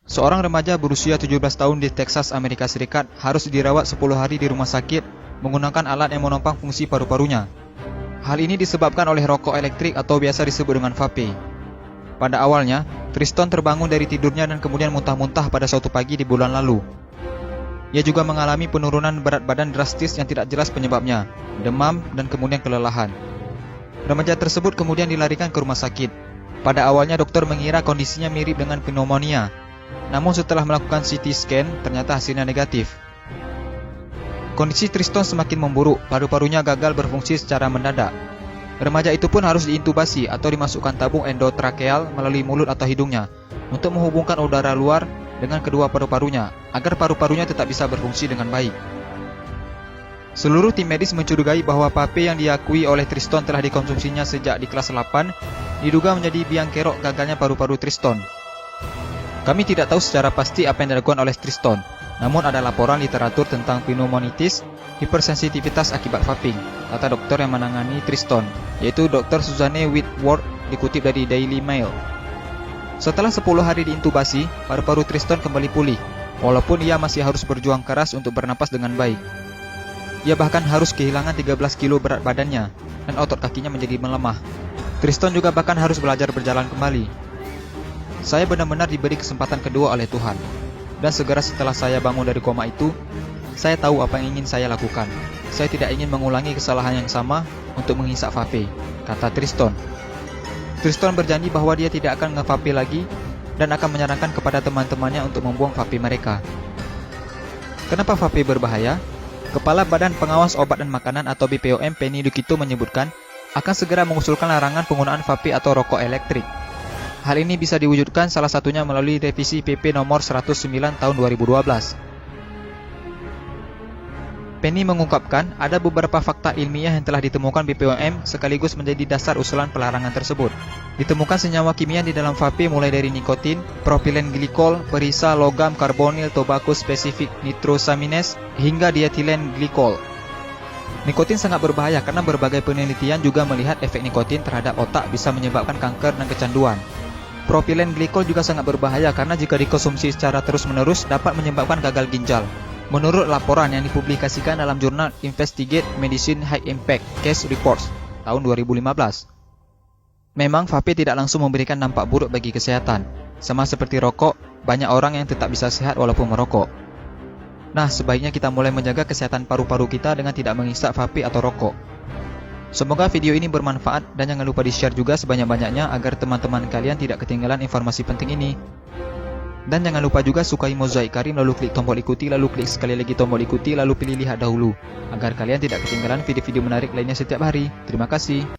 Seorang remaja berusia 17 tahun di Texas, Amerika Serikat harus dirawat 10 hari di rumah sakit menggunakan alat yang menopang fungsi paru-parunya. Hal ini disebabkan oleh rokok elektrik atau biasa disebut dengan vape. Pada awalnya, Triston terbangun dari tidurnya dan kemudian muntah-muntah pada suatu pagi di bulan lalu. Ia juga mengalami penurunan berat badan drastis yang tidak jelas penyebabnya, demam, dan kemudian kelelahan. Remaja tersebut kemudian dilarikan ke rumah sakit. Pada awalnya dokter mengira kondisinya mirip dengan pneumonia. Namun setelah melakukan CT scan, ternyata hasilnya negatif. Kondisi Triston semakin memburuk, paru-parunya gagal berfungsi secara mendadak. Remaja itu pun harus diintubasi atau dimasukkan tabung endotrakeal melalui mulut atau hidungnya untuk menghubungkan udara luar dengan kedua paru-parunya agar paru-parunya tetap bisa berfungsi dengan baik. Seluruh tim medis mencurigai bahwa vape yang diakui oleh Triston telah dikonsumsinya sejak di kelas 8 diduga menjadi biang kerok gagalnya paru-paru Triston. Kami tidak tahu secara pasti apa yang dilakukan oleh Triston, namun ada laporan literatur tentang pneumonitis, hipersensitivitas akibat vaping, kata dokter yang menangani Triston, yaitu Dr. Suzanne Whitworth, dikutip dari Daily Mail. Setelah 10 hari diintubasi, paru-paru Triston kembali pulih, walaupun ia masih harus berjuang keras untuk bernapas dengan baik. Ia bahkan harus kehilangan 13 kilo berat badannya, dan otot kakinya menjadi melemah. Triston juga bahkan harus belajar berjalan kembali. Saya benar-benar diberi kesempatan kedua oleh Tuhan. Dan segera setelah saya bangun dari koma itu, saya tahu apa yang ingin saya lakukan. Saya tidak ingin mengulangi kesalahan yang sama untuk menghisap vape, kata Triston. Triston berjanji bahwa dia tidak akan nge-vape lagi dan akan menyarankan kepada teman-temannya untuk membuang vape mereka. Kenapa vape berbahaya? Kepala Badan Pengawas Obat dan Makanan atau BPOM Penny Dukito menyebutkan akan segera mengusulkan larangan penggunaan vape atau rokok elektrik. Hal ini bisa diwujudkan salah satunya melalui revisi PP nomor 109 tahun 2012. Penny mengungkapkan ada beberapa fakta ilmiah yang telah ditemukan BPOM sekaligus menjadi dasar usulan pelarangan tersebut. Ditemukan senyawa kimia di dalam vape mulai dari nikotin, propilen glikol, perisa logam karbonil tobacco specific nitrosamines, hingga dietilen glikol. Nikotin sangat berbahaya karena berbagai penelitian juga melihat efek nikotin terhadap otak bisa menyebabkan kanker dan kecanduan. Propilen glikol juga sangat berbahaya karena jika dikonsumsi secara terus-menerus dapat menyebabkan gagal ginjal. Menurut laporan yang dipublikasikan dalam jurnal Investigate Medicine High Impact Case Reports tahun 2015. Memang vape tidak langsung memberikan dampak buruk bagi kesehatan. Sama seperti rokok, banyak orang yang tetap bisa sehat walaupun merokok. Nah, sebaiknya kita mulai menjaga kesehatan paru-paru kita dengan tidak menghisap vape atau rokok. Semoga video ini bermanfaat dan jangan lupa di-share juga sebanyak-banyaknya agar teman-teman kalian tidak ketinggalan informasi penting ini. Dan jangan lupa juga sukai Mozaik Karim lalu klik tombol ikuti lalu klik sekali lagi tombol ikuti lalu pilih lihat dahulu agar kalian tidak ketinggalan video-video menarik lainnya setiap hari. Terima kasih.